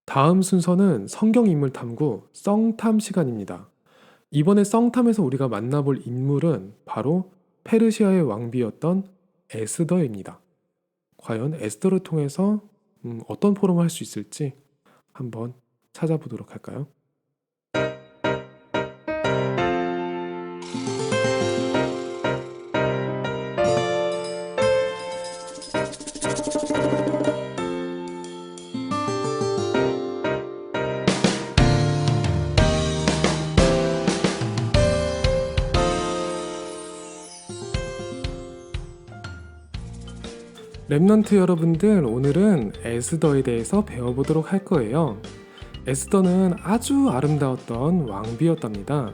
다음 순서는 성경 인물 탐구 썽탐 시간입니다. 이번에 썽탐에서 우리가 만나볼 인물은 바로 페르시아의 왕비였던 에스더입니다. 과연 에스더를 통해서 어떤 포럼을 할 수 있을지 한번 찾아보도록 할까요? 랩넌트 여러분들, 오늘은 에스더에 대해서 배워보도록 할 거예요. 에스더는 아주 아름다웠던 왕비였답니다.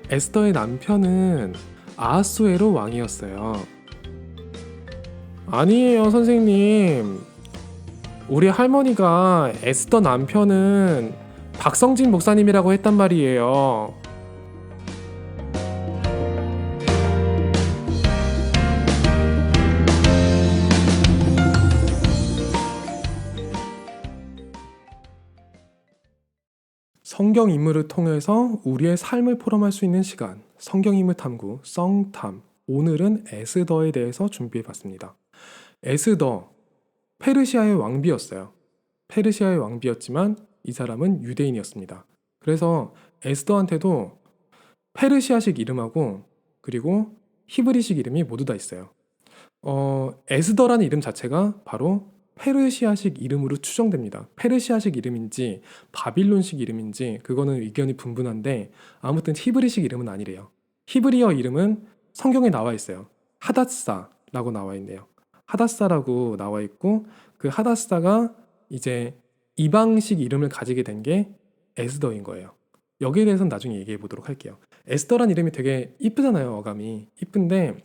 에스더의 남편은 아하수에로 왕이었어요. 아니에요, 선생님. 우리 할머니가 에스더 남편은 박성진 목사님이라고 했단 말이에요. 성경 인물을 통해서 우리의 삶을 포럼할 수 있는 시간, 성경 인물 탐구 썽탐. 오늘은 에스더에 대해서 준비해 봤습니다. 에스더, 페르시아의 왕비였어요. 페르시아의 왕비였지만 이 사람은 유대인이었습니다. 그래서 에스더한테도 페르시아식 이름하고 그리고 히브리식 이름이 모두 다 있어요. 에스더라는 이름 자체가 바로 페르시아식 이름으로 추정됩니다. 페르시아식 이름인지 바빌론식 이름인지 그거는 의견이 분분한데, 아무튼 히브리식 이름은 아니래요. 히브리어 이름은 성경에 나와 있어요. 하닷사라고 나와 있네요. 하닷사라고 나와 있고, 그 하닷사가 이제 이방식 이름을 가지게 된 게 에스더인 거예요. 여기에 대해서는 나중에 얘기해 보도록 할게요. 에스더란 이름이 되게 이쁘잖아요. 어감이 이쁜데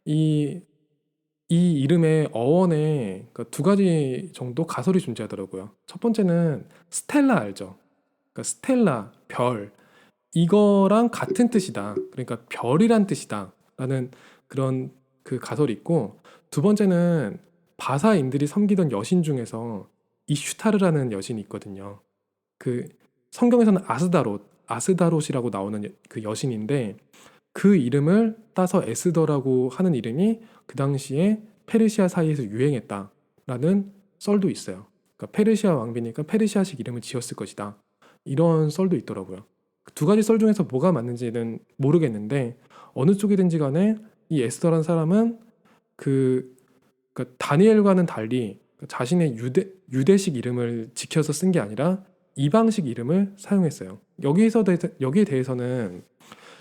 이 이름의 어원에 두 가지 정도 가설이 존재하더라고요. 첫 번째는 스텔라 알죠? 그러니까 스텔라, 별, 이거랑 같은 뜻이다. 그러니까 별이란 뜻이다. 라는 그런 그 가설이 있고, 두 번째는 바사인들이 섬기던 여신 중에서 이슈타르라는 여신이 있거든요. 그 성경에서는 아스다롯이라고 나오는 그 여신인데, 그 이름을 따서 에스더라고 하는 이름이 그 당시에 페르시아 사이에서 유행했다라는 썰도 있어요. 그러니까 페르시아 왕비니까 페르시아식 이름을 지었을 것이다. 이런 썰도 있더라고요. 두 가지 썰 중에서 뭐가 맞는지는 모르겠는데, 어느 쪽이든지 간에 이 에스더라는 사람은 그러니까 다니엘과는 달리 자신의 유대식 이름을 지켜서 쓴 게 아니라 이방식 이름을 사용했어요. 여기에 대해서는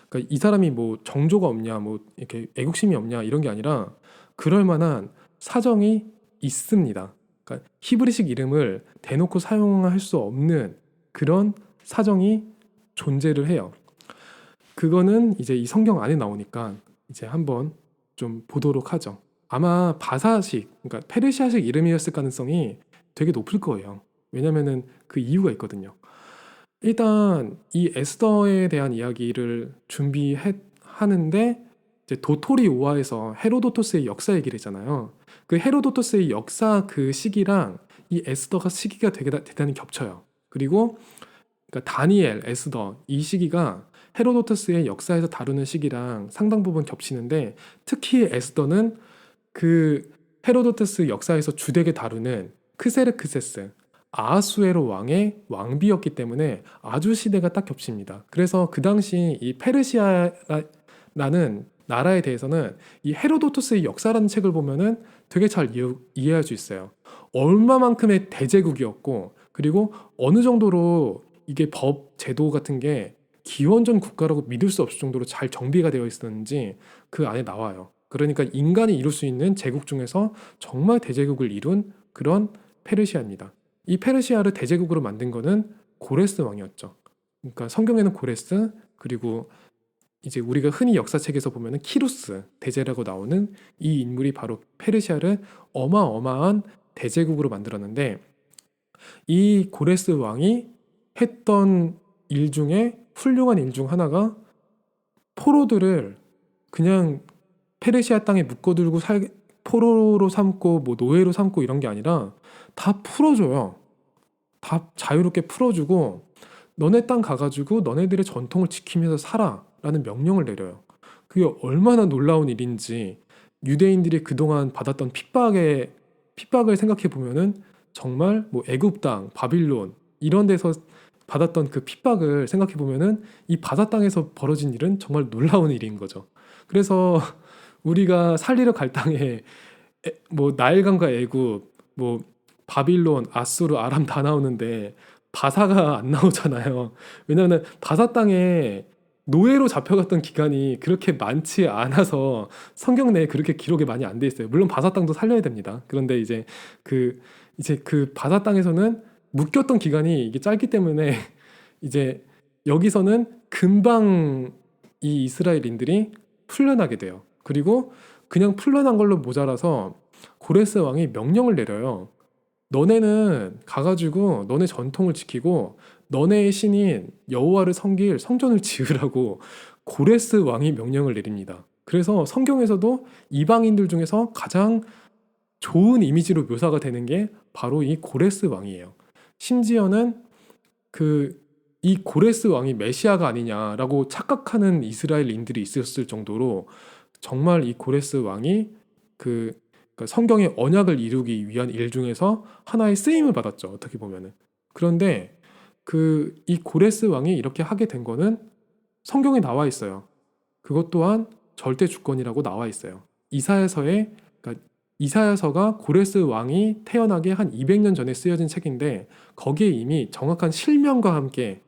그러니까 이 사람이 뭐 정조가 없냐, 뭐 이렇게 애국심이 없냐 이런 게 아니라 그럴 만한 사정이 있습니다. 그러니까 히브리식 이름을 대놓고 사용할 수 없는 그런 사정이 존재를 해요. 그거는 이제 이 성경 안에 나오니까 이제 한번 좀 보도록 하죠. 아마 바사식, 그러니까 페르시아식 이름이었을 가능성이 되게 높을 거예요. 왜냐면은 그 이유가 있거든요. 일단 이 에스더에 대한 이야기를 준비하는데 이제 도토리 오화에서 헤로도토스의 역사 얘기를 했잖아요. 그 헤로도토스의 역사 그 시기랑 이 에스더가 시기가 되게 대단히 겹쳐요. 그리고 그러니까 다니엘, 에스더 이 시기가 헤로도토스의 역사에서 다루는 시기랑 상당 부분 겹치는데, 특히 에스더는 그 헤로도토스 역사에서 주되게 다루는 크세르크세스 아하수에로 왕의 왕비였기 때문에 아주 시대가 딱 겹칩니다. 그래서 그 당시 이 페르시아라는 나라에 대해서는 이 헤로도토스의 역사라는 책을 보면은 되게 잘 이해할 수 있어요. 얼마만큼의 대제국이었고, 그리고 어느 정도로 이게 법 제도 같은 게 기원전 국가라고 믿을 수 없을 정도로 잘 정비가 되어 있었는지 그 안에 나와요. 그러니까 인간이 이룰 수 있는 제국 중에서 정말 대제국을 이룬 그런 페르시아입니다. 이 페르시아를 대제국으로 만든 거는 고레스 왕이었죠. 그러니까 성경에는 고레스, 그리고 이제 우리가 흔히 역사책에서 보면은 키루스 대제라고 나오는 이 인물이 바로 페르시아를 어마어마한 대제국으로 만들었는데, 이 고레스 왕이 했던 일 중에 훌륭한 일 중 하나가 포로들을 그냥 페르시아 땅에 묶어두고 포로로 삼고 뭐 노예로 삼고 이런 게 아니라 다 풀어줘요. 다 자유롭게 풀어주고 너네 땅 가가지고 너네들의 전통을 지키면서 살아라는 명령을 내려요. 그게 얼마나 놀라운 일인지 유대인들이 그동안 받았던 핍박을 생각해 보면은 정말 뭐 애굽 땅, 바빌론 이런 데서 받았던 그 핍박을 생각해 보면은 이 바다 땅에서 벌어진 일은 정말 놀라운 일인 거죠. 그래서 우리가 살리러 갈 땅에 뭐 나일강과 애굽, 뭐 바빌론, 아수르, 아람 다 나오는데 바사가 안 나오잖아요. 왜냐하면 바사 땅에 노예로 잡혀갔던 기간이 그렇게 많지 않아서 성경 내에 그렇게 기록이 많이 안 돼 있어요. 물론 바사 땅도 살려야 됩니다. 그런데 그 이제 그 바사 땅에서는 묶였던 기간이 이게 짧기 때문에 이제 여기서는 금방 이 이스라엘인들이 풀려나게 돼요. 그리고 그냥 풀려난 걸로 모자라서 고레스 왕이 명령을 내려요. 너네는 가가지고 너네 전통을 지키고 너네의 신인 여호와를 섬길 성전을 지으라고 고레스 왕이 명령을 내립니다. 그래서 성경에서도 이방인들 중에서 가장 좋은 이미지로 묘사가 되는 게 바로 이 고레스 왕이에요. 심지어는 이 고레스 왕이 메시아가 아니냐라고 착각하는 이스라엘인들이 있었을 정도로 정말 이 고레스 왕이 그러니까 성경의 언약을 이루기 위한 일 중에서 하나의 쓰임을 받았죠. 어떻게 보면은. 그런데 이 고레스 왕이 이렇게 하게 된 거는 성경에 나와 있어요. 그것 또한 절대 주권이라고 나와 있어요. 그러니까 이사야서가 고레스 왕이 태어나기 한 200년 전에 쓰여진 책인데 거기에 이미 정확한 실명과 함께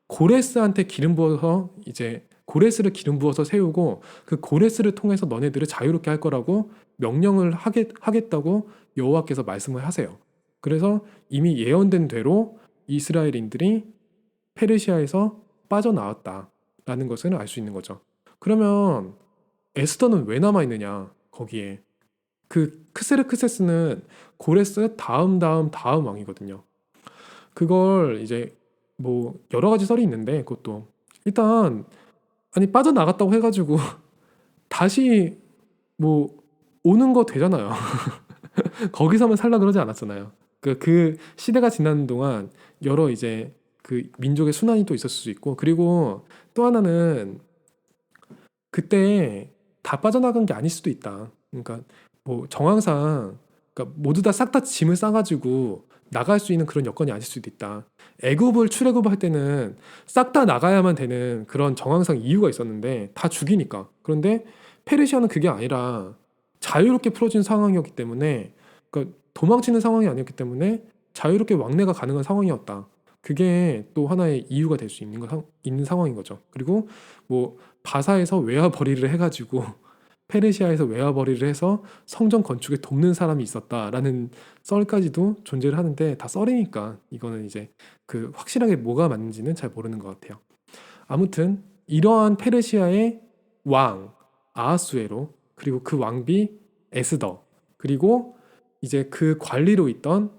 고레스한테 기름 부어서 이제 고레스를 기름 부어서 세우고 그 고레스를 통해서 너네들을 자유롭게 할 거라고 명령을 하겠다고 여호와께서 말씀을 하세요. 그래서 이미 예언된 대로 이스라엘인들이 페르시아에서 빠져나왔다라는 것을 알 수 있는 거죠. 그러면 에스더는 왜 남아 있느냐? 거기에 크세르크세스는 고레스 다음 왕이거든요. 그걸 이제 뭐 여러 가지 설이 있는데 그것도 일단 아니 빠져나갔다고 해가지고 다시 뭐 오는 거 되잖아요. 거기서만 살라 그러지 않았잖아요. 그 시대가 지나는 동안 여러 이제 그 민족의 순환이 또 있었을 수 있고 그리고 또 하나는 그때 다 빠져나간 게 아닐 수도 있다. 그러니까 뭐 정황상 그러니까 모두 다 싹 다 짐을 싸가지고 나갈 수 있는 그런 여건이 아닐 수도 있다. 애굽을 출애굽을 할 때는 싹 다 나가야만 되는 그런 정황상 이유가 있었는데 다 죽이니까. 그런데 페르시아는 그게 아니라 자유롭게 풀어진 상황이었기 때문에 그러니까 도망치는 상황이 아니었기 때문에 자유롭게 왕래가 가능한 상황이었다. 그게 또 하나의 이유가 될 수 있는 상황인 거죠. 그리고 뭐 바사에서 외화벌이를 해가지고 페르시아에서 외화벌이를 해서 성전 건축에 돕는 사람이 있었다라는 썰까지도 존재를 하는데 다 썰이니까 이거는 이제 확실하게 뭐가 맞는지는 잘 모르는 것 같아요. 아무튼 이러한 페르시아의 왕 아하수에로 그리고 그 왕비 에스더 그리고 이제 그 관리로 있던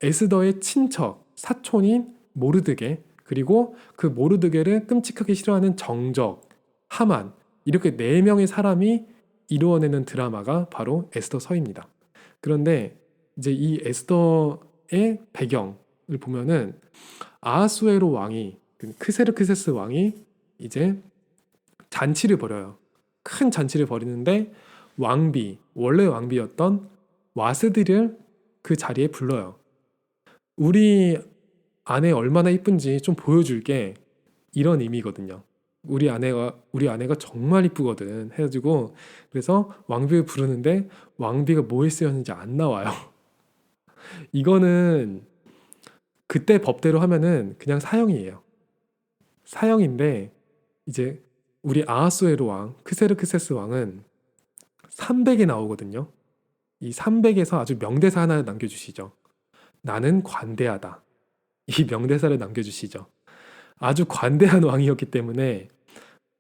에스더의 친척 사촌인 모르드게 그리고 그 모르드게를 끔찍하게 싫어하는 정적 하만 이렇게 4명의 사람이 이루어내는 드라마가 바로 에스더서입니다. 그런데 이제 이 에스더의 배경을 보면은 아하수에로 왕이 크세르크세스 왕이 이제 잔치를 벌여요. 큰 잔치를 벌이는데 원래 왕비였던 와스디를 그 자리에 불러요. 우리 아내 얼마나 이쁜지 좀 보여줄게 이런 의미거든요. 우리 아내가 정말 이쁘거든 해가지고 그래서 왕비를 부르는데 왕비가 뭐에 쓰였는지 안 나와요. 이거는 그때 법대로 하면은 그냥 사형이에요. 사형인데 이제 우리 아하수에로 왕 크세르크세스 왕은 300에 나오거든요. 이 300에서 아주 명대사 하나 남겨주시죠. 나는 관대하다. 이 명대사를 남겨주시죠. 아주 관대한 왕이었기 때문에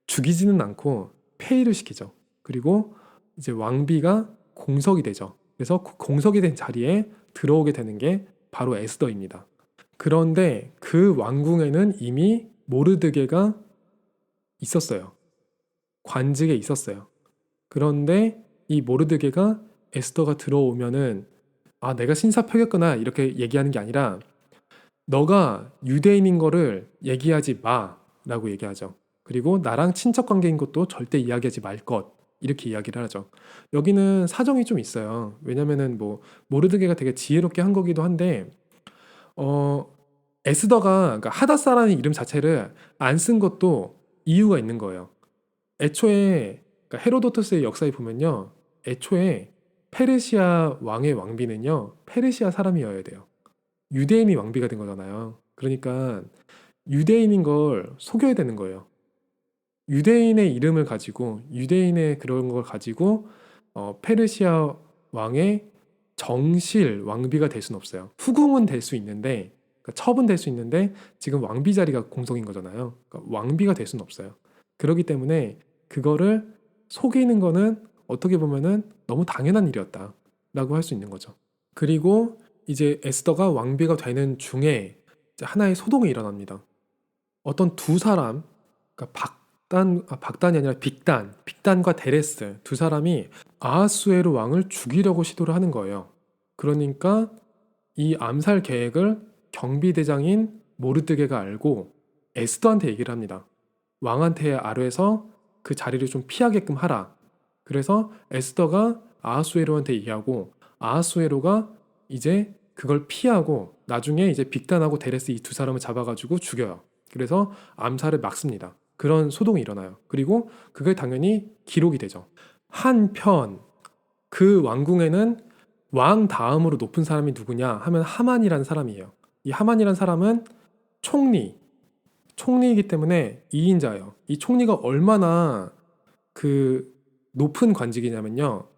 죽이지는 않고 폐위를 시키죠. 그리고 이제 왕비가 공석이 되죠. 그래서 공석이 된 자리에 들어오게 되는 게 바로 에스더입니다. 그런데 그 왕궁에는 이미 모르드게가 있었어요. 관직에 있었어요. 그런데 이 모르드게가 에스더가 들어오면은 아 내가 신사표겠구나 이렇게 얘기하는 게 아니라 너가 유대인인 거를 얘기하지 마라고 얘기하죠. 그리고 나랑 친척 관계인 것도 절대 이야기하지 말 것. 이렇게 이야기를 하죠. 여기는 사정이 좀 있어요. 왜냐면은 뭐 모르드게가 되게 지혜롭게 한 거기도 한데 어 에스더가 그러니까 하다사라는 이름 자체를 안 쓴 것도 이유가 있는 거예요. 애초에 그러니까 헤로도토스의 역사에 보면요. 애초에 페르시아 왕의 왕비는요. 페르시아 사람이어야 돼요. 유대인이 왕비가 된 거잖아요. 그러니까 유대인인 걸 속여야 되는 거예요. 유대인의 이름을 가지고 유대인의 그런 걸 가지고 페르시아 왕의 정실 왕비가 될 수는 없어요. 후궁은 될 수 있는데 그러니까 첩은 될 수 있는데 지금 왕비 자리가 공석인 거잖아요. 그러니까 왕비가 될 수는 없어요. 그렇기 때문에 그거를 속이는 거는 어떻게 보면은 너무 당연한 일이었다라고 할 수 있는 거죠. 그리고 이제 에스더가 왕비가 되는 중에 하나의 소동이 일어납니다. 어떤 두 사람, 그러니까 박단이 아니라 빅단과 데레스 두 사람이 아하수에로 왕을 죽이려고 시도를 하는 거예요. 그러니까 이 암살 계획을 경비대장인 모르드게가 알고 에스더한테 얘기를 합니다. 왕한테 아뢰서 그 자리를 좀 피하게끔 하라. 그래서 에스더가 아하수에로한테 얘기하고 아하수에로가 이제 그걸 피하고 나중에 이제 빅단하고 데레스 이 두 사람을 잡아가지고 죽여요. 그래서 암살을 막습니다. 그런 소동이 일어나요. 그리고 그게 당연히 기록이 되죠. 한편 그 왕궁에는 왕 다음으로 높은 사람이 누구냐 하면 하만이라는 사람이에요. 이 하만이라는 사람은 총리이기 때문에 2인자예요. 이 총리가 얼마나 그 높은 관직이냐면요.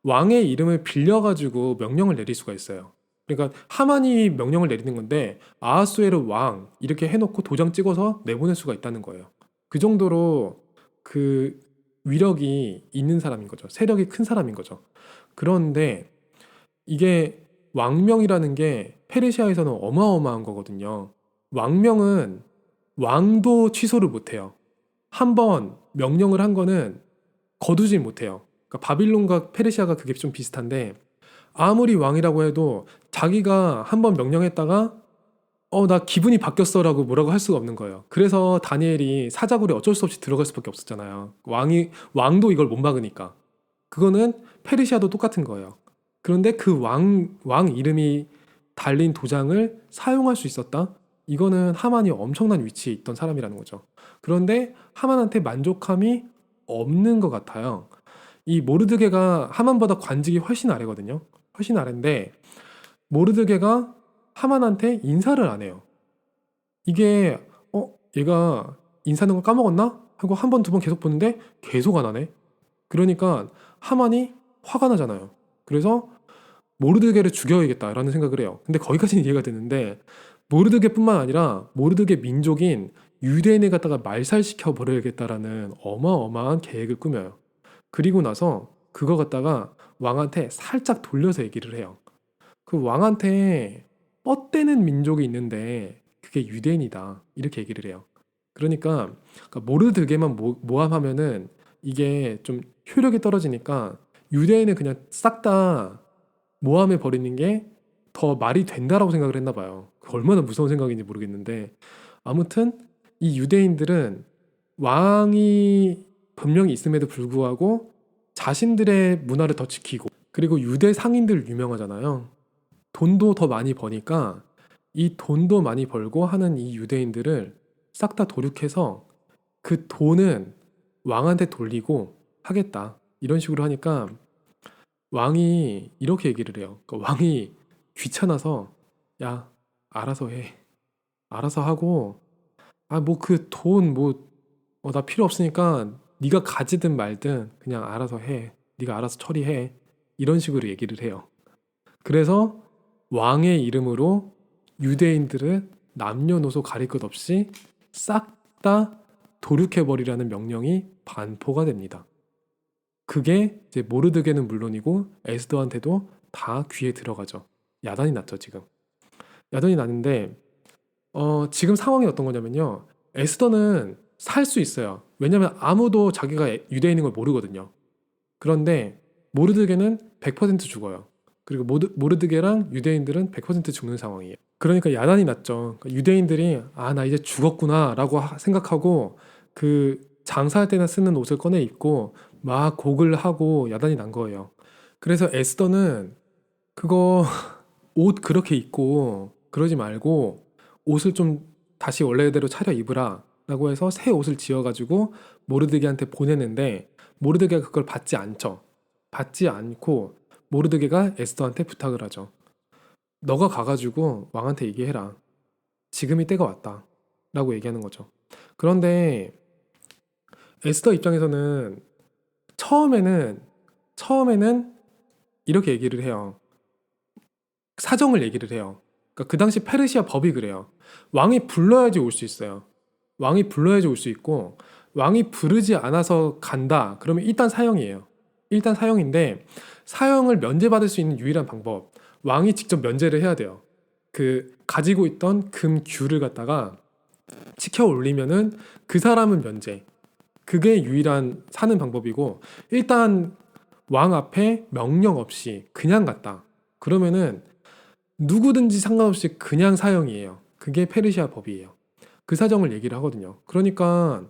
왕의 이름을 빌려가지고 명령을 내릴 수가 있어요. 그러니까 하만이 명령을 내리는 건데 아하수에르 왕 이렇게 해놓고 도장 찍어서 내보낼 수가 있다는 거예요. 그 정도로 그 위력이 있는 사람인 거죠. 세력이 큰 사람인 거죠. 그런데 이게 왕명이라는 게 페르시아에서는 어마어마한 거거든요. 왕명은 왕도 취소를 못해요. 한번 명령을 한 거는 거두질 못해요. 그러니까 바빌론과 페르시아가 그게 좀 비슷한데 아무리 왕이라고 해도 자기가 한번 명령했다가 나 기분이 바뀌었어라고 뭐라고 할 수가 없는 거예요. 그래서 다니엘이 사자굴에 어쩔 수 없이 들어갈 수밖에 없었잖아요. 왕도 이걸 못 막으니까. 그거는 페르시아도 똑같은 거예요. 그런데 그 왕 이름이 달린 도장을 사용할 수 있었다? 이거는 하만이 엄청난 위치에 있던 사람이라는 거죠. 그런데 하만한테 만족함이 없는 것 같아요. 이 모르드게가 하만보다 관직이 훨씬 아래거든요. 훨씬 아래인데 모르드게가 하만한테 인사를 안 해요. 이게 얘가 인사하는 걸 까먹었나? 하고 한 번, 두 번 계속 보는데 계속 안 하네. 그러니까 하만이 화가 나잖아요. 그래서 모르드게를 죽여야겠다라는 생각을 해요. 근데 거기까지는 이해가 되는데 모르드게뿐만 아니라 모르드게 민족인 유대인을 갖다가 말살시켜 버려야겠다라는 어마어마한 계획을 꾸며요. 그리고 나서 그거 갖다가 왕한테 살짝 돌려서 얘기를 해요. 그 왕한테 뻗대는 민족이 있는데 그게 유대인이다. 이렇게 얘기를 해요. 그러니까 모르드게만 모함하면은 이게 좀 효력이 떨어지니까 유대인을 그냥 싹 다 모함해 버리는 게 더 말이 된다라고 생각을 했나 봐요. 얼마나 무서운 생각인지 모르겠는데 아무튼 이 유대인들은 왕이 분명히 있음에도 불구하고 자신들의 문화를 더 지키고 그리고 유대 상인들 유명하잖아요. 돈도 더 많이 버니까 이 돈도 많이 벌고 하는 이 유대인들을 싹 다 도륙해서 그 돈은 왕한테 돌리고 하겠다. 이런 식으로 하니까 왕이 이렇게 얘기를 해요. 그러니까 왕이 귀찮아서 야, 알아서 해. 알아서 하고 뭐 그 돈 나 필요 없으니까 네가 가지든 말든 그냥 알아서 해. 네가 알아서 처리해. 이런 식으로 얘기를 해요. 그래서 왕의 이름으로 유대인들을 남녀노소 가릴 것 없이 싹 다 도륙해버리라는 명령이 반포가 됩니다. 그게 이제 모르드게는 물론이고 에스더한테도 다 귀에 들어가죠. 야단이 났죠, 지금. 야단이 났는데 지금 상황이 어떤 거냐면요. 에스더는 살 수 있어요. 왜냐면 아무도 자기가 유대인인 걸 모르거든요. 그런데 모르드게는 100% 죽어요. 그리고 모르드게랑 유대인들은 100% 죽는 상황이에요. 그러니까 야단이 났죠. 그러니까 유대인들이 아, 나 이제 죽었구나라고 생각하고 그 장사할 때나 쓰는 옷을 꺼내 입고 막 곡을 하고 야단이 난 거예요. 그래서 에스더는 그거 옷 그렇게 입고 그러지 말고 옷을 좀 다시 원래대로 차려 입으라 라고 해서 새 옷을 지어가지고 모르드게한테 보내는데 모르드게가 그걸 받지 않죠. 받지 않고 모르드게가 에스더한테 부탁을 하죠. 너가 가가지고 왕한테 얘기해라. 지금이 때가 왔다. 라고 얘기하는 거죠. 그런데 에스더 입장에서는 처음에는 이렇게 얘기를 해요. 사정을 얘기를 해요. 그러니까 그 당시 페르시아 법이 그래요. 왕이 불러야지 올 수 있어요. 왕이 불러야지 올 수 있고 왕이 부르지 않아서 간다. 그러면 일단 사형이에요. 일단 사형인데 사형을 면제받을 수 있는 유일한 방법. 왕이 직접 면제를 해야 돼요. 그 가지고 있던 금 귤을 갖다가 치켜 올리면은 그 사람은 면제. 그게 유일한 사는 방법이고 일단 왕 앞에 명령 없이 그냥 갔다. 그러면은 누구든지 상관없이 그냥 사형이에요. 그게 페르시아 법이에요. 그 사정을 얘기를 하거든요. 그러니까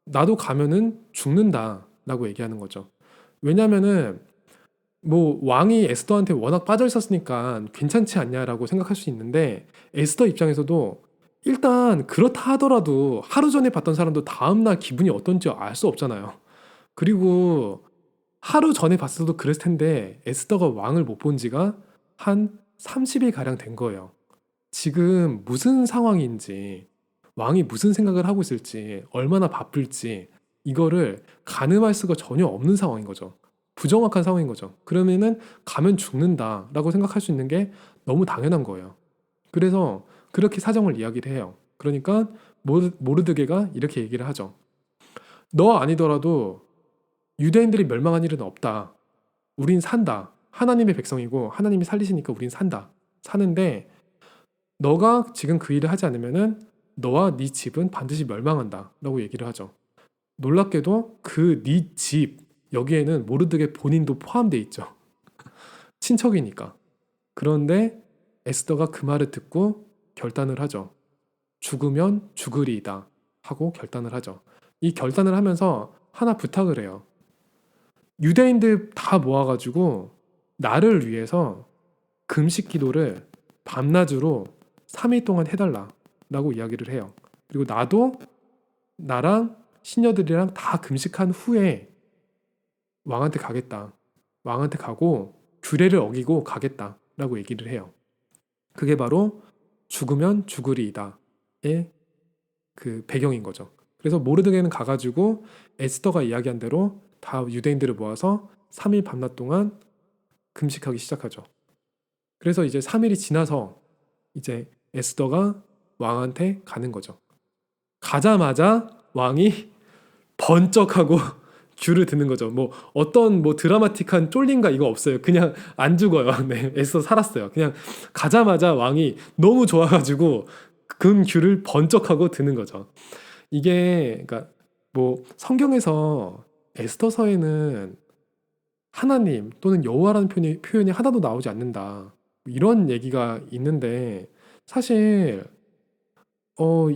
나도 가면은 죽는다라고 얘기하는 거죠. 왜냐면은 뭐 왕이 에스더한테 워낙 빠져 있었으니까 괜찮지 않냐라고 생각할 수 있는데 에스더 입장에서도 일단 그렇다 하더라도 하루 전에 봤던 사람도 다음날 기분이 어떤지 알 수 없잖아요. 그리고 하루 전에 봤어도 그랬을 텐데 에스더가 왕을 못 본 지가 한 30일 가량 된 거예요. 지금 무슨 상황인지, 왕이 무슨 생각을 하고 있을지, 얼마나 바쁠지 이거를 가늠할 수가 전혀 없는 상황인 거죠. 부정확한 상황인 거죠. 그러면은 가면 죽는다라고 생각할 수 있는 게 너무 당연한 거예요. 그래서 그렇게 사정을 이야기를 해요. 그러니까 모르드게가 이렇게 얘기를 하죠. 너 아니더라도 유대인들이 멸망한 일은 없다. 우린 산다. 하나님의 백성이고 하나님이 살리시니까 우린 산다. 사는데 너가 지금 그 일을 하지 않으면은 너와 네 집은 반드시 멸망한다라고 얘기를 하죠. 놀랍게도 그 네 집 여기에는 모르드게 본인도 포함돼 있죠. 친척이니까. 그런데 에스더가 그 말을 듣고 결단을 하죠. 죽으면 죽으리이다 하고 결단을 하죠. 이 결단을 하면서 하나 부탁을 해요. 유대인들 다 모아가지고 나를 위해서 금식 기도를 밤낮으로 3일 동안 해달라라고 이야기를 해요. 그리고 나도 나랑 시녀들이랑 다 금식한 후에 왕한테 가겠다. 왕한테 가고 규례를 어기고 가겠다라고 얘기를 해요. 그게 바로 죽으면 죽으리이다의 그 배경인 거죠. 그래서 모르드게는 가가지고 에스더가 이야기한 대로 다 유대인들을 모아서 3일 밤낮 동안 금식하기 시작하죠. 그래서 이제 3일이 지나서 이제 에스더가 왕한테 가는 거죠. 가자마자 왕이 번쩍하고 귤을 드는 거죠. 뭐 어떤 뭐 드라마틱한 쫄린가 이거 없어요. 그냥 안 죽어요. 네, 에스더 살았어요. 그냥 가자마자 왕이 너무 좋아가지고 금 귤을 번쩍하고 드는 거죠. 이게 그러니까 뭐 성경에서 에스더서에는 하나님 또는 여호와라는 표현이 하나도 나오지 않는다. 이런 얘기가 있는데 사실 어,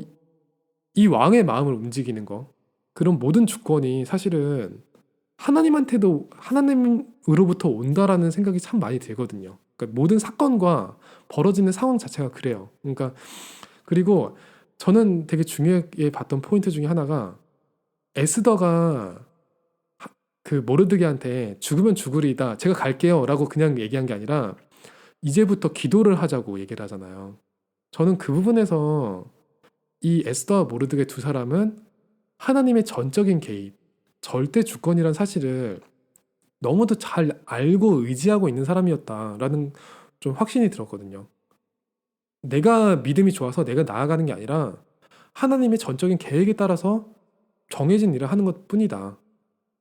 이 왕의 마음을 움직이는 거 그런 모든 주권이 사실은 하나님한테도 하나님으로부터 온다라는 생각이 참 많이 들거든요. 그러니까 모든 사건과 벌어지는 상황 자체가 그래요. 그러니까 그리고 저는 되게 중요하게 봤던 포인트 중에 하나가 에스더가 그 모르드게한테 죽으면 죽으리다 제가 갈게요라고 그냥 얘기한 게 아니라 이제부터 기도를 하자고 얘기를 하잖아요. 저는 그 부분에서 이 에스더와 모르드게 두 사람은 하나님의 전적인 개입, 절대 주권이란 사실을 너무도 잘 알고 의지하고 있는 사람이었다라는 좀 확신이 들었거든요. 내가 믿음이 좋아서 내가 나아가는 게 아니라 하나님의 전적인 계획에 따라서 정해진 일을 하는 것 뿐이다.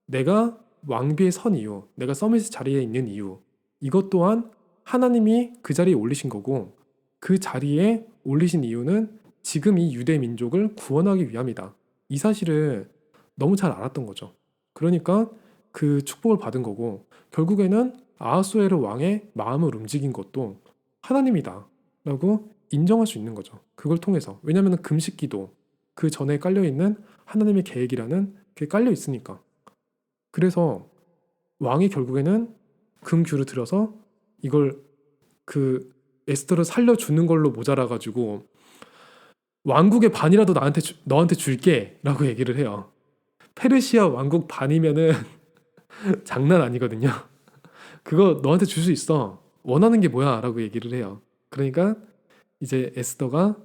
내가 왕비에 선 이유, 내가 서밋 자리에 있는 이유, 이것 또한 하나님이 그 자리에 올리신 거고 그 자리에 올리신 이유는 지금 이 유대 민족을 구원하기 위함이다. 이 사실을 너무 잘 알았던 거죠. 그러니까 그 축복을 받은 거고 결국에는 아하수에르 왕의 마음을 움직인 것도 하나님이다 라고 인정할 수 있는 거죠. 그걸 통해서. 왜냐하면 금식기도 그 전에 깔려있는 하나님의 계획이라는 게 깔려 있으니까. 그래서 왕이 결국에는 금규를 들여서 이걸 그 에스더를 살려주는 걸로 모자라가지고 왕국의 반이라도 너한테 줄게 라고 얘기를 해요. 페르시아 왕국 반이면은 장난 아니거든요. 그거 너한테 줄 수 있어. 원하는 게 뭐야? 라고 얘기를 해요. 그러니까 이제 에스더가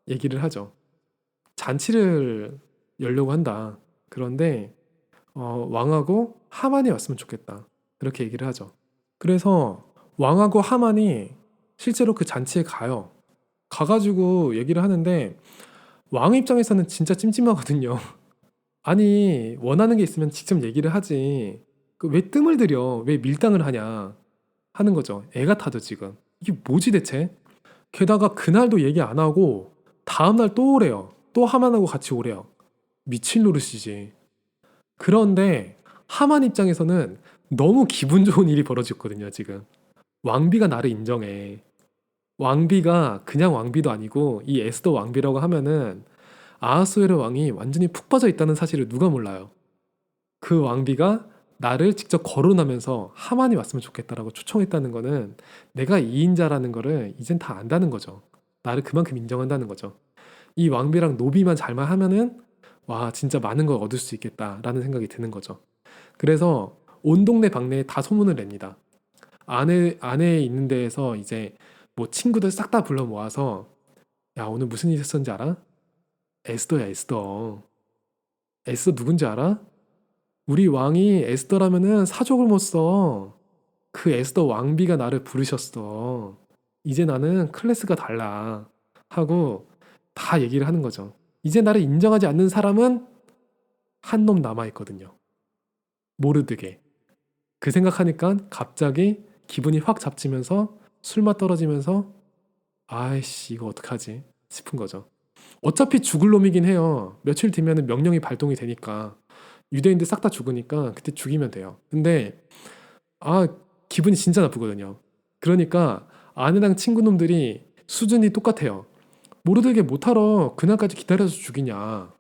얘기를 하죠. 잔치를 열려고 한다. 그런데 왕하고 하만이 왔으면 좋겠다. 그렇게 얘기를 하죠. 그래서 왕하고 하만이 실제로 그 잔치에 가요. 가가지고 얘기를 하는데 왕 입장에서는 진짜 찜찜하거든요. 아니 원하는 게 있으면 직접 얘기를 하지. 왜 뜸을 들여? 왜 밀당을 하냐? 하는 거죠. 애가 타죠 지금. 이게 뭐지 대체? 게다가 그날도 얘기 안 하고 다음날 또 오래요. 또 하만하고 같이 오래요. 미칠 노릇이지. 그런데 하만 입장에서는 너무 기분 좋은 일이 벌어졌거든요 지금. 왕비가 나를 인정해. 왕비가 그냥 왕비도 아니고 이 에스더 왕비라고 하면은 아하수에르 왕이 완전히 푹 빠져 있다는 사실을 누가 몰라요. 그 왕비가 나를 직접 거론하면서 하만이 왔으면 좋겠다라고 초청했다는 거는 내가 이인자라는 거를 이젠 다 안다는 거죠. 나를 그만큼 인정한다는 거죠. 이 왕비랑 노비만 잘만 하면은 와 진짜 많은 걸 얻을 수 있겠다라는 생각이 드는 거죠. 그래서 온 동네 방네에 다 소문을 냅니다. 안에 있는 데에서 이제 뭐 친구들 싹 다 불러 모아서 야 오늘 무슨 일 있었는지 알아? 에스더야 에스더. 에스더 누군지 알아? 우리 왕이 에스더라면은 사족을 못 써. 그 에스더 왕비가 나를 부르셨어. 이제 나는 클래스가 달라. 하고 다 얘기를 하는 거죠. 이제 나를 인정하지 않는 사람은 한 놈 남아있거든요. 모르드게. 그 생각하니까 갑자기 기분이 확 잡치면서 술맛 떨어지면서 아이씨 이거 어떡하지 싶은 거죠. 어차피 죽을 놈이긴 해요. 며칠 뒤면 명령이 발동이 되니까. 유대인들 싹 다 죽으니까 그때 죽이면 돼요. 근데 아 기분이 진짜 나쁘거든요. 그러니까 아내랑 친구놈들이 수준이 똑같아요. 모르드게 못하러 그날까지 기다려서 죽이냐.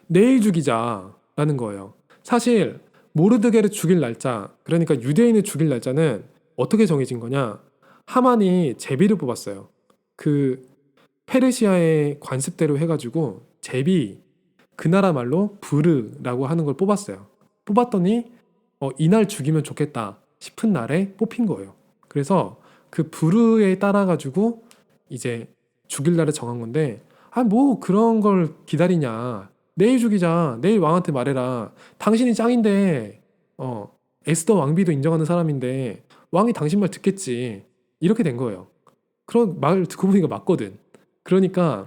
내일 죽이자라는 거예요. 사실 모르드게를 죽일 날짜, 그러니까 유대인을 죽일 날짜는 어떻게 정해진 거냐? 하만이 제비를 뽑았어요. 그 페르시아의 관습대로 해가지고 제비, 그 나라 말로 부르라고 하는 걸 뽑았어요. 뽑았더니 이날 죽이면 좋겠다 싶은 날에 뽑힌 거예요. 그래서 그 부르에 따라가지고 이제 죽일 날을 정한 건데 뭐 그런 걸 기다리냐. 내일 죽이자. 내일 왕한테 말해라. 당신이 짱인데 에스더 왕비도 인정하는 사람인데 왕이 당신 말 듣겠지. 이렇게 된 거예요. 그런 말 듣고 보니까 맞거든. 그러니까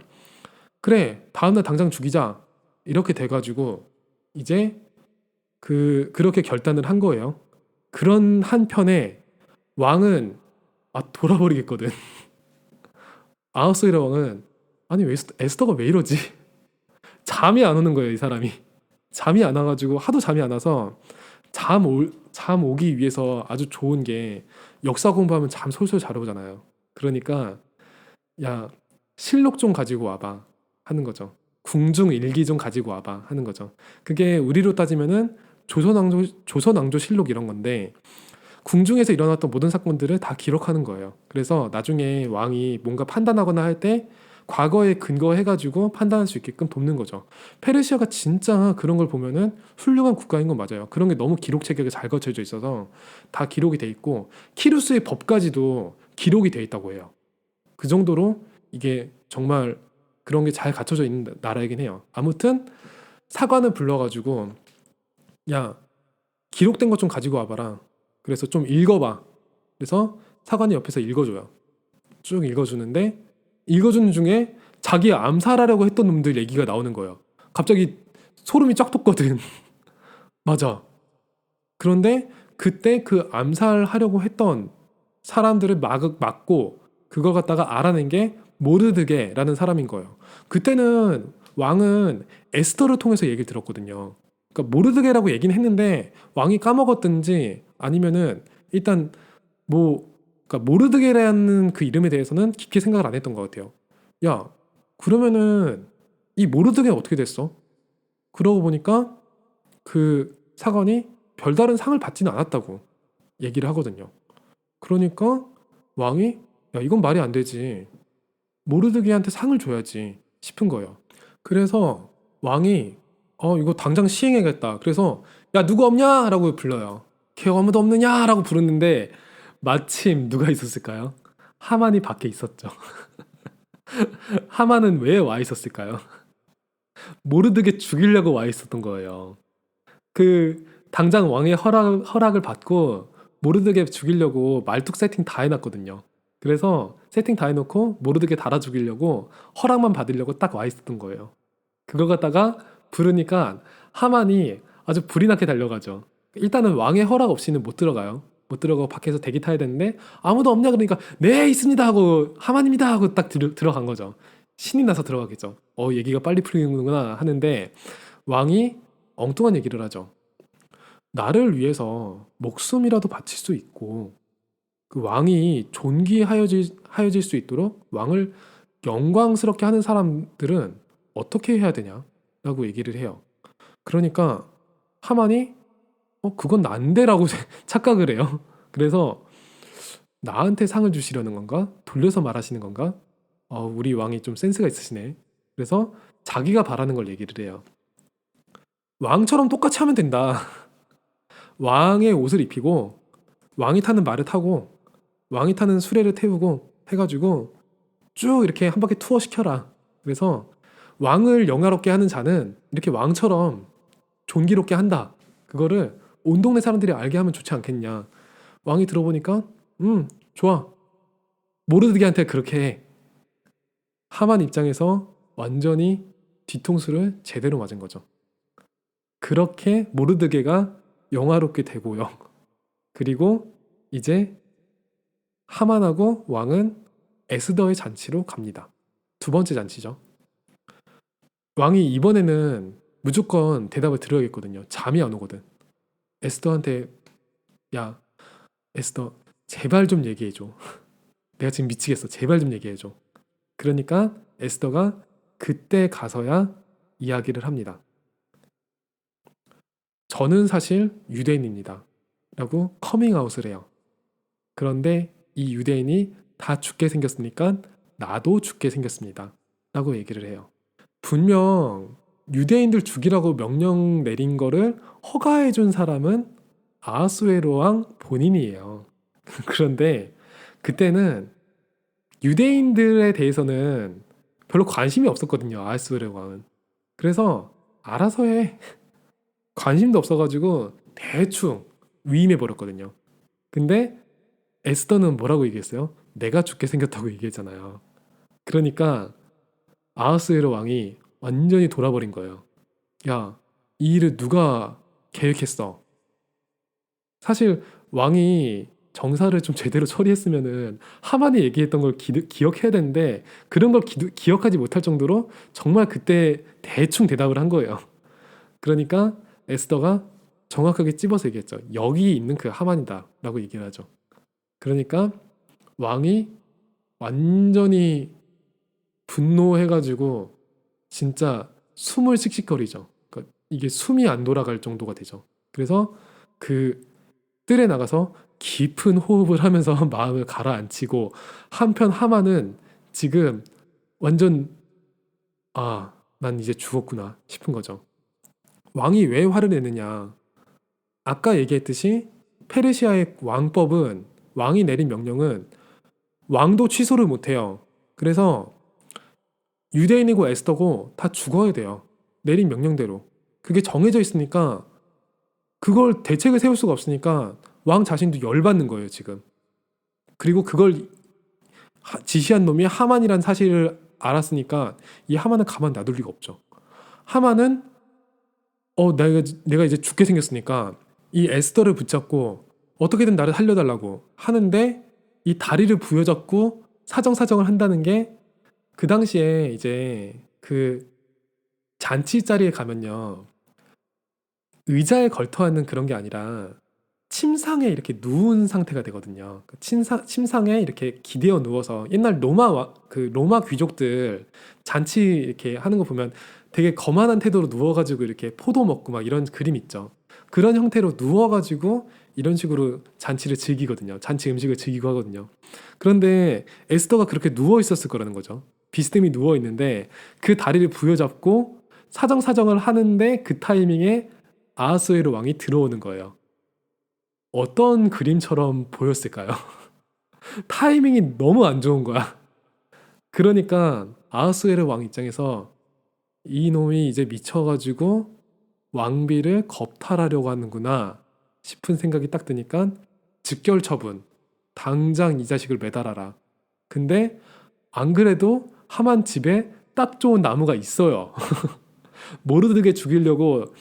그래 다음날 당장 죽이자. 이렇게 돼가지고 이제 그렇게 결단을 한 거예요. 그런 한편에 왕은 돌아버리겠거든. 아하수에르 왕은 아니 왜 에스더가 왜 이러지? 잠이 안 오는 거예요 이 사람이. 잠이 안 와가지고 하도 잠이 안 와서 잠 오기 위해서 아주 좋은 게 역사 공부하면 잠 솔솔 잘 오잖아요. 그러니까 야 실록 좀 가지고 와봐 하는 거죠. 궁중 일기 좀 가지고 와봐 하는 거죠. 그게 우리로 따지면은 조선왕조 실록 이런 건데 궁중에서 일어났던 모든 사건들을 다 기록하는 거예요. 그래서 나중에 왕이 뭔가 판단하거나 할 때 과거에 근거해가지고 판단할 수 있게끔 돕는 거죠. 페르시아가 진짜 그런 걸 보면은 훌륭한 국가인 건 맞아요. 그런 게 너무 기록 체계가 잘 갖춰져 있어서 다 기록이 돼 있고 키루스의 법까지도 기록이 돼 있다고 해요. 그 정도로 이게 정말 그런 게 잘 갖춰져 있는 나라이긴 해요. 아무튼 사관을 불러가지고 야 기록된 것 좀 가지고 와봐라. 그래서 좀 읽어봐. 그래서 사관이 옆에서 읽어줘요. 쭉 읽어주는데 읽어주는 중에 자기 암살하려고 했던 놈들 얘기가 나오는 거예요. 갑자기 소름이 쫙 돋거든. 맞아. 그런데 그때 그 암살하려고 했던 사람들을 막고 그걸 갖다가 알아낸 게 모르드게라는 사람인 거예요. 그때는 왕은 에스더를 통해서 얘기를 들었거든요. 그러니까 모르드게라고 얘기는 했는데 왕이 까먹었든지 아니면은 일단 뭐 그러니까 모르드게라는 그 이름에 대해서는 깊게 생각을 안 했던 것 같아요. 야, 그러면은 이 모르드게가 어떻게 됐어? 그러고 보니까 그 사관이 별다른 상을 받지는 않았다고 얘기를 하거든요. 그러니까 왕이 야, 이건 말이 안 되지. 모르드게한테 상을 줘야지 싶은 거예요. 그래서 왕이 이거 당장 시행해야겠다. 그래서 야, 누구 없냐? 라고 불러요. 걔 아무도 없느냐? 라고 부르는데 마침 누가 있었을까요? 하만이 밖에 있었죠. 하만은 왜 와 있었을까요? 모르드게 죽이려고 와 있었던 거예요. 그 당장 왕의 허락을 받고 모르드게 죽이려고 말뚝 세팅 다 해놨거든요. 그래서 세팅 다 해놓고 모르드게 달아 죽이려고 허락만 받으려고 딱 와 있었던 거예요. 그걸 갖다가 부르니까 하만이 아주 불이 나게 달려가죠. 일단은 왕의 허락 없이는 못 들어가요. 못 들어가고 밖에서 대기 타야 되는데 아무도 없냐 그러니까 네 있습니다 하고 하만입니다 하고 딱 들어간 거죠. 신이 나서 들어가겠죠. 얘기가 빨리 풀리는구나 하는데 왕이 엉뚱한 얘기를 하죠. 나를 위해서 목숨이라도 바칠 수 있고 그 왕이 존귀하여질 수 있도록 왕을 영광스럽게 하는 사람들은 어떻게 해야 되냐? 라고 얘기를 해요. 그러니까 하만이 그건 난데라고 착각을 해요. 그래서 나한테 상을 주시려는 건가? 돌려서 말하시는 건가? 우리 왕이 좀 센스가 있으시네. 그래서 자기가 바라는 걸 얘기를 해요. 왕처럼 똑같이 하면 된다. 왕의 옷을 입히고 왕이 타는 말을 타고 왕이 타는 수레를 태우고 해가지고 쭉 이렇게 한 바퀴 투어 시켜라. 그래서 왕을 영화롭게 하는 자는 이렇게 왕처럼 존귀롭게 한다. 그거를 온 동네 사람들이 알게 하면 좋지 않겠냐. 왕이 들어보니까 좋아. 모르드게한테 그렇게 해. 하만 입장에서 완전히 뒤통수를 제대로 맞은 거죠. 그렇게 모르드게가 영화롭게 되고요. 그리고 이제 하만하고 왕은 에스더의 잔치로 갑니다. 두 번째 잔치죠. 왕이 이번에는 무조건 대답을 들어야겠거든요. 잠이 안 오거든. 에스더한테 야, 에스더 제발 좀 얘기해줘. 내가 지금 미치겠어. 제발 좀 얘기해줘. 그러니까 에스더가 그때 가서야 이야기를 합니다. 저는 사실 유대인입니다. 라고 커밍아웃을 해요. 그런데 이 유대인이 다 죽게 생겼으니까 나도 죽게 생겼습니다. 라고 얘기를 해요. 분명 유대인들 죽이라고 명령 내린 거를 허가해 준 사람은 아하수에로 왕 본인이에요. 그런데 그때는 유대인들에 대해서는 별로 관심이 없었거든요. 아하수에로 왕은. 그래서 알아서 해. 관심도 없어가지고 대충 위임해 버렸거든요. 근데 에스더는 뭐라고 얘기했어요? 내가 죽게 생겼다고 얘기했잖아요. 그러니까 아하스웨로 왕이 완전히 돌아버린 거예요. 야, 이 일을 누가 계획했어? 사실 왕이 정사를 좀 제대로 처리했으면은 하만이 얘기했던 걸 기억해야 되는데 그런 걸 기억하지 못할 정도로 정말 그때 대충 대답을 한 거예요. 그러니까 에스더가 정확하게 찝어서 얘기했죠. 여기 있는 그 하만이다 라고 얘기를 하죠. 그러니까 왕이 완전히 분노해가지고 진짜 숨을 씩씩거리죠. 그러니까 이게 숨이 안 돌아갈 정도가 되죠. 그래서 그 뜰에 나가서 깊은 호흡을 하면서 마음을 가라앉히고 한편 하만은 지금 완전 난 이제 죽었구나 싶은 거죠. 왕이 왜 화를 내느냐? 아까 얘기했듯이 페르시아의 왕법은 왕이 내린 명령은 왕도 취소를 못해요. 그래서 유대인이고 에스더고 다 죽어야 돼요. 내린 명령대로. 그게 정해져 있으니까 그걸 대책을 세울 수가 없으니까 왕 자신도 열받는 거예요, 지금. 그리고 그걸 지시한 놈이 하만이란 사실을 알았으니까 이 하만은 가만 놔둘 리가 없죠. 하만은 내가 이제 죽게 생겼으니까 이 에스더를 붙잡고 어떻게든 나를 살려달라고 하는데 이 다리를 부여잡고 사정사정을 한다는 게 그 당시에 이제 그 잔치 자리에 가면요 의자에 걸터 앉는 그런 게 아니라 침상에 이렇게 누운 상태가 되거든요. 침상에 이렇게 기대어 누워서 옛날 그 로마 귀족들 잔치 이렇게 하는 거 보면 되게 거만한 태도로 누워가지고 이렇게 포도 먹고 막 이런 그림 있죠. 그런 형태로 누워가지고 이런 식으로 잔치를 즐기거든요. 잔치 음식을 즐기고 하거든요. 그런데 에스더가 그렇게 누워 있었을 거라는 거죠. 비스듬히 누워 있는데 그 다리를 부여잡고 사정사정을 하는데 그 타이밍에 아하수에로 왕이 들어오는 거예요. 어떤 그림처럼 보였을까요? 타이밍이 너무 안 좋은 거야. 그러니까 아하수에르 왕 입장에서 이놈이 이제 미쳐가지고 왕비를 겁탈하려고 하는구나 싶은 생각이 딱 드니까 즉결 처분, 당장 이 자식을 매달아라. 근데 안 그래도 하만 집에 딱 좋은 나무가 있어요. 모르드게 죽이려고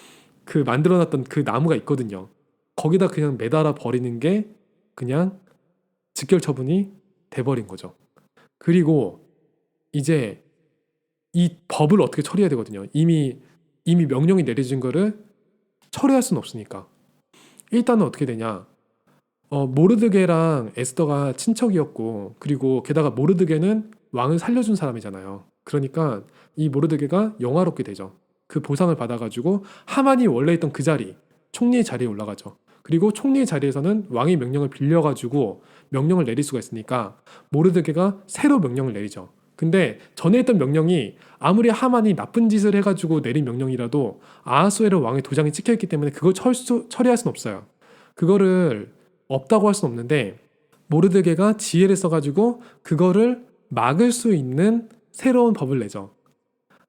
그 만들어놨던 그 나무가 있거든요. 거기다 그냥 매달아 버리는 게 그냥 즉결 처분이 돼버린 거죠. 그리고 이제 이 법을 어떻게 처리해야 되거든요. 이미 명령이 내려진 거를 처리할 수는 없으니까. 일단은 어떻게 되냐. 모르드게랑 에스더가 친척이었고, 그리고 게다가 모르드게는 왕을 살려준 사람이잖아요. 그러니까 이 모르드게가 영화롭게 되죠. 그 보상을 받아가지고 하만이 원래 있던 그 자리, 총리의 자리에 올라가죠. 그리고 총리의 자리에서는 왕의 명령을 빌려가지고 명령을 내릴 수가 있으니까 모르드게가 새로 명령을 내리죠. 근데 전에 했던 명령이 아무리 하만이 나쁜 짓을 해가지고 내린 명령이라도 아하수에르 왕의 도장이 찍혀있기 때문에 그걸 처리할 수는 없어요. 그거를 없다고 할 수는 없는데 모르드게가 지혜를 써가지고 그거를 막을 수 있는 새로운 법을 내죠.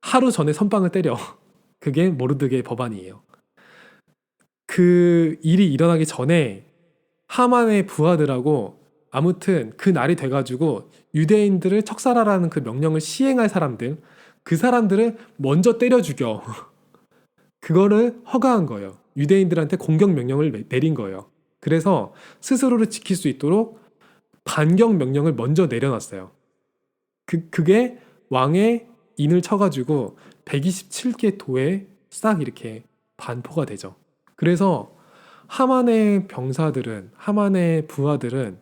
하루 전에 선빵을 때려. 그게 모르드게의 법안이에요. 그 일이 일어나기 전에 하만의 부하들하고 아무튼 그 날이 돼가지고 유대인들을 척살하라는 그 명령을 시행할 사람들, 그 사람들을 먼저 때려 죽여. 그거를 허가한 거예요. 유대인들한테 공격 명령을 내린 거예요. 그래서 스스로를 지킬 수 있도록 반격 명령을 먼저 내려놨어요. 그게 왕의 인을 쳐가지고 127개 도에 싹 이렇게 반포가 되죠. 그래서 하만의 병사들은, 하만의 부하들은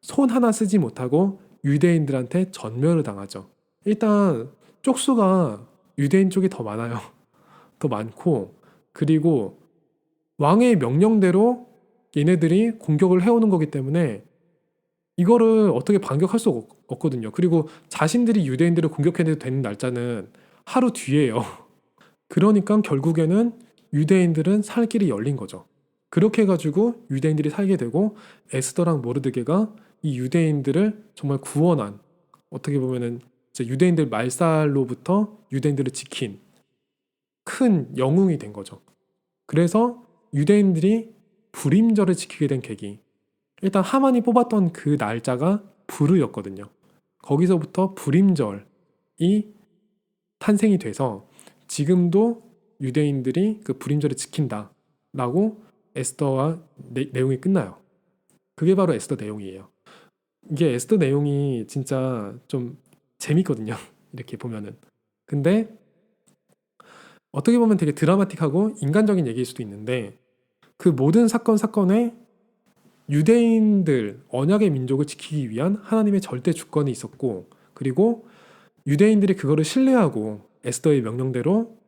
손 하나 쓰지 못하고 유대인들한테 전멸을 당하죠. 일단 쪽수가 유대인 쪽이 더 많아요. 더 많고, 그리고 왕의 명령대로 얘네들이 공격을 해오는 거기 때문에 이거를 어떻게 반격할 수 없거든요. 그리고 자신들이 유대인들을 공격해도 되는 날짜는 하루 뒤에요. 그러니까 결국에는 유대인들은 살 길이 열린 거죠. 그렇게 해가지고 유대인들이 살게 되고 에스더랑 모르드게가 이 유대인들을 정말 구원한, 어떻게 보면은 이제 유대인들 말살로부터 유대인들을 지킨 큰 영웅이 된 거죠. 그래서 유대인들이 불임절을 지키게 된 계기. 일단 하만이 뽑았던 그 날짜가 부르였거든요. 거기서부터 불임절이 탄생이 돼서 지금도 유대인들이 그 불임절을 지킨다라고 에스더와 내용이 끝나요. 그게 바로 에스더 내용이에요. 이게 에스더 내용이 진짜 좀 재밌거든요. 이렇게 보면은. 근데 어떻게 보면 되게 드라마틱하고 인간적인 얘기일 수도 있는데 그 모든 사건에 유대인들, 언약의 민족을 지키기 위한 하나님의 절대 주권이 있었고, 그리고 유대인들이 그거를 신뢰하고 에스더의 명령대로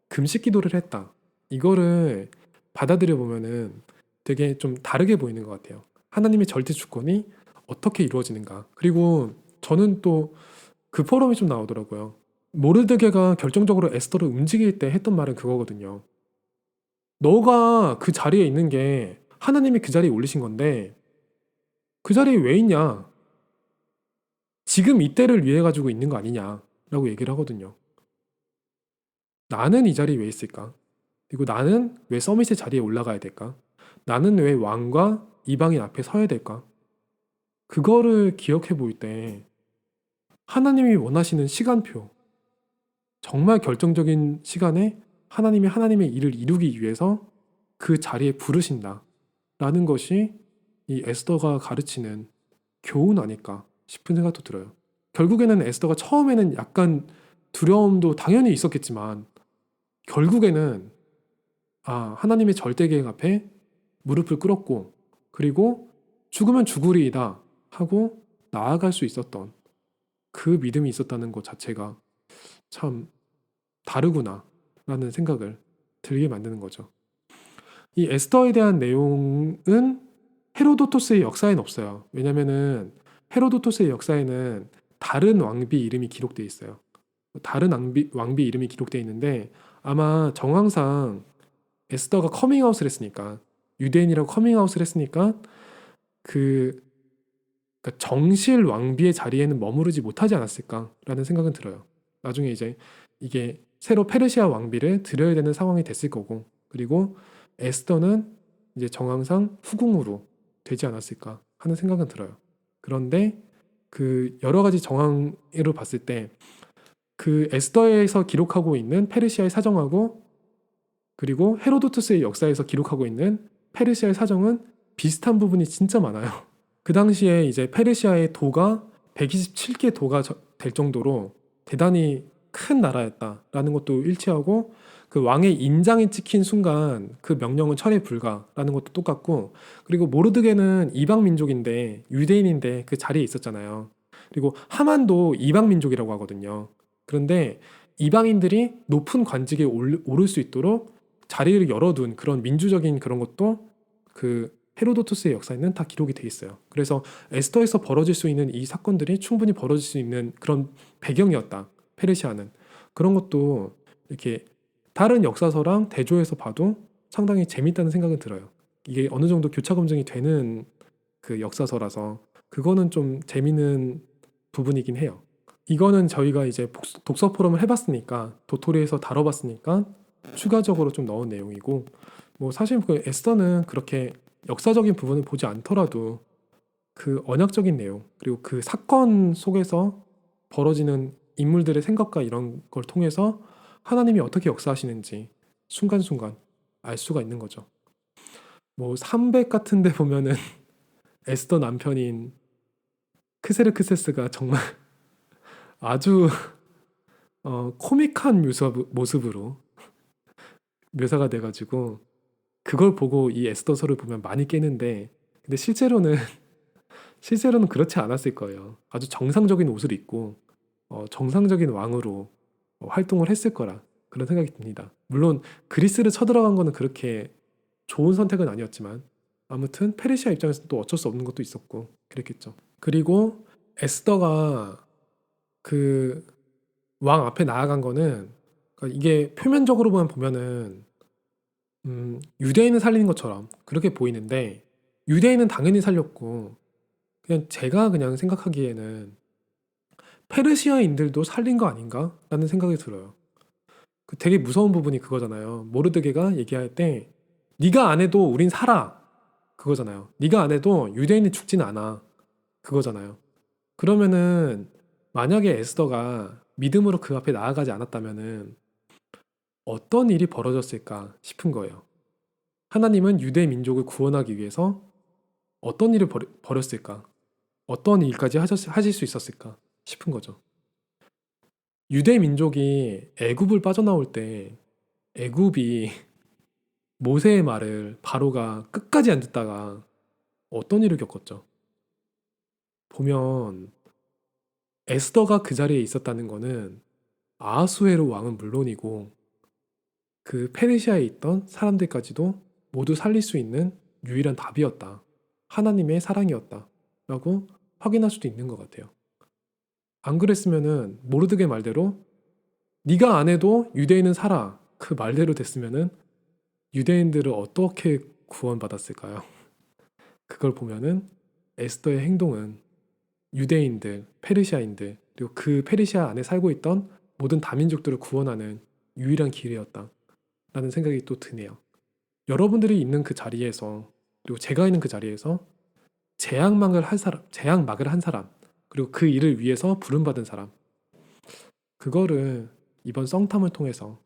금식 기도를 했다. 이거를 받아들여 보면은 되게 좀 다르게 보이는 것 같아요. 하나님의 절대 주권이 어떻게 이루어지는가. 그리고 저는 또 그 포럼이 좀 나오더라고요. 모르드게가 결정적으로 에스더를 움직일 때 했던 말은 그거거든요. 너가 그 자리에 있는 게 하나님이 그 자리에 올리신 건데 그 자리에 왜 있냐? 지금 이때를 위해 가지고 있는 거 아니냐라고 얘기를 하거든요. 나는 이 자리에 왜 있을까? 그리고 나는 왜 서밋의 자리에 올라가야 될까? 나는 왜 왕과 이방인 앞에 서야 될까? 그거를 기억해 볼 때 하나님이 원하시는 시간표, 정말 결정적인 시간에 하나님이 하나님의 일을 이루기 위해서 그 자리에 부르신다라는 것이 이 에스더가 가르치는 교훈 아닐까 싶은 생각도 들어요. 결국에는 에스더가 처음에는 약간 두려움도 당연히 있었겠지만 결국에는 하나님의 절대 계획 앞에 무릎을 꿇었고 그리고 죽으면 죽으리이다 하고 나아갈 수 있었던 그 믿음이 있었다는 것 자체가 참 다르구나 라는 생각을 들게 만드는 거죠. 이 에스더에 대한 내용은 헤로도토스의 역사에는 없어요. 왜냐면은 헤로도토스의 역사에는 다른 왕비 이름이 기록되어 있어요. 다른 왕비 이름이 기록되어 있는데 아마 정황상 에스더가 커밍아웃을 했으니까, 유대인이라고 커밍아웃을 했으니까 그 그러니까 정실 왕비의 자리에는 머무르지 못하지 않았을까라는 생각은 들어요. 나중에 이제 이게 새로 페르시아 왕비를 들여야 되는 상황이 됐을 거고, 그리고 에스더는 이제 정황상 후궁으로 되지 않았을까 하는 생각은 들어요. 그런데 그 여러 가지 정황으로 봤을 때 그 에스더에서 기록하고 있는 페르시아의 사정하고, 그리고 헤로도투스의 역사에서 기록하고 있는 페르시아의 사정은 비슷한 부분이 진짜 많아요. 그 당시에 이제 페르시아의 도가 127개 도가 될 정도로 대단히 큰 나라였다라는 것도 일치하고, 그 왕의 인장이 찍힌 순간 그 명령은 철회 불가라는 것도 똑같고, 그리고 모르드게는 이방 민족인데 유대인인데 그 자리에 있었잖아요. 그리고 하만도 이방 민족이라고 하거든요. 그런데 이방인들이 높은 관직에 오를 수 있도록 자리를 열어둔 그런 민주적인 그런 것도 그 헤로도토스의 역사에는 다 기록이 돼 있어요. 그래서 에스더에서 벌어질 수 있는 이 사건들이 충분히 벌어질 수 있는 그런 배경이었다. 페르시아는. 그런 것도 이렇게 다른 역사서랑 대조해서 봐도 상당히 재밌다는 생각은 들어요. 이게 어느 정도 교차 검증이 되는 그 역사서라서 그거는 좀 재밌는 부분이긴 해요. 이거는 저희가 이제 독서 포럼을 해봤으니까, 도토리에서 다뤄봤으니까 추가적으로 좀 넣은 내용이고, 뭐 사실 그 에스더는 그렇게 역사적인 부분을 보지 않더라도 그 언약적인 내용, 그리고 그 사건 속에서 벌어지는 인물들의 생각과 이런 걸 통해서 하나님이 어떻게 역사하시는지 순간순간 알 수가 있는 거죠. 뭐 300 같은 데 보면은 에스더 남편인 크세르크세스가 정말 아주 코믹한 모습으로 묘사가 돼가지고 그걸 보고 이 에스더서를 보면 많이 깨는데, 근데 실제로는 그렇지 않았을 거예요. 아주 정상적인 옷을 입고 정상적인 왕으로 활동을 했을 거라 그런 생각이 듭니다. 물론 그리스를 쳐들어간 거는 그렇게 좋은 선택은 아니었지만 아무튼 페르시아 입장에서는 또 어쩔 수 없는 것도 있었고 그랬겠죠. 그리고 에스더가 그 왕 앞에 나아간 거는, 그러니까 이게 표면적으로만 보면은 유대인을 살리는 것처럼 그렇게 보이는데, 유대인은 당연히 살렸고, 제가 그냥 생각하기에는 페르시아인들도 살린 거 아닌가? 라는 생각이 들어요. 그 되게 무서운 부분이 그거잖아요. 모르드게가 얘기할 때 네가 안 해도 우린 살아, 그거잖아요. 네가 안 해도 유대인이 죽진 않아, 그거잖아요. 그러면은 만약에 에스더가 믿음으로 그 앞에 나아가지 않았다면은 어떤 일이 벌어졌을까 싶은 거예요. 하나님은 유대 민족을 구원하기 위해서 어떤 일을 벌였을까? 어떤 일까지 하실 수 있었을까 싶은 거죠. 유대 민족이 애굽을 빠져나올 때 애굽이 모세의 말을 바로가 끝까지 안 듣다가 어떤 일을 겪었죠. 보면 에스더가 그 자리에 있었다는 거는 아하수에로 왕은 물론이고 그 페르시아에 있던 사람들까지도 모두 살릴 수 있는 유일한 답이었다. 하나님의 사랑이었다. 라고 확인할 수도 있는 것 같아요. 안 그랬으면은 모르드게 말대로 네가 안 해도 유대인은 살아, 그 말대로 됐으면은 유대인들을 어떻게 구원받았을까요? 그걸 보면은 에스더의 행동은 유대인들, 페르시아인들, 그리고 그 페르시아 안에 살고 있던 모든 다민족들을 구원하는 유일한 길이었다 라는 생각이 또 드네요. 여러분들이 있는 그 자리에서, 그리고 제가 있는 그 자리에서 재앙막을 한 사람, 그리고 그 일을 위해서 부름받은 사람, 그거를 이번 썽탐을 통해서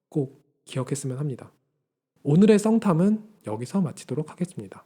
꼭 기억했으면 합니다. 오늘의 썽탐은 여기서 마치도록 하겠습니다.